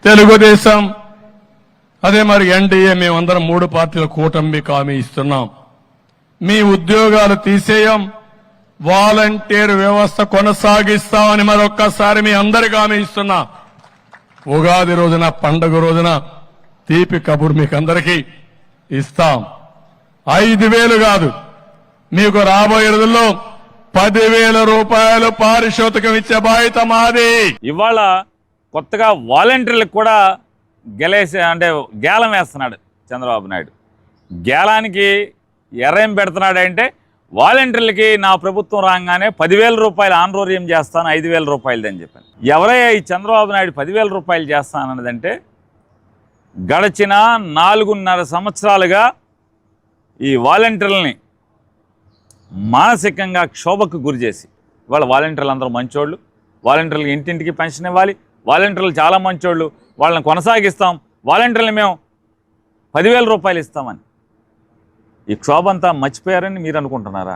తెలుగుదేశం అదే మరి ఎన్డీఏ మేమందరం 3 పార్టీల కూటమి హామీ ఇస్తున్నాం. మీ ఉద్యోగాలు తీసేయం, వాలంటీర్ వ్యవస్థ కొనసాగిస్తామని మరొక్కసారి మీ అందరికీ హామీ ఇస్తున్నా. ఉగాది రోజున పండుగ రోజున తీపి కబురు మీకు అందరికీ ఇస్తాం. 5,000 కాదు, మీకు రాబోయే రోజుల్లో 10,000 రూపాయలు పారితోషికం ఇచ్చే బాధ్యత మాది. ఇవాళ కొత్తగా వాలంటీర్లకు కూడా గేలం వేస్తున్నాడు చంద్రబాబు నాయుడు. గేలానికి ఎర్రేం పెడుతున్నాడంటే వాలంటీర్లకి నా ప్రభుత్వం రాగానే 10,000 రూపాయలు ఆన్రోర్యం చేస్తాను, 5,000 రూపాయలది అని చెప్పాను. ఎవరయ్యా ఈ చంద్రబాబు నాయుడు 10,000 రూపాయలు చేస్తానన్నదంటే గడిచిన 4.5 సంవత్సరాలుగా ఈ వాలంటీర్లని మానసికంగా క్షోభకు గురి చేసి, ఇవాళ వాలంటీర్లు అందరూ మంచోళ్ళు, వాలంటీర్లకు ఇంటింటికి పెన్షన్ ఇవ్వాలి, వాలంటీర్లు చాలా మంచోళ్ళు, వాళ్ళని కొనసాగిస్తాం, వాలంటీర్లు మేము 10,000 రూపాయలు ఇస్తామని ఈ క్షోభంతా మర్చిపోయారని మీరు అనుకుంటున్నారా?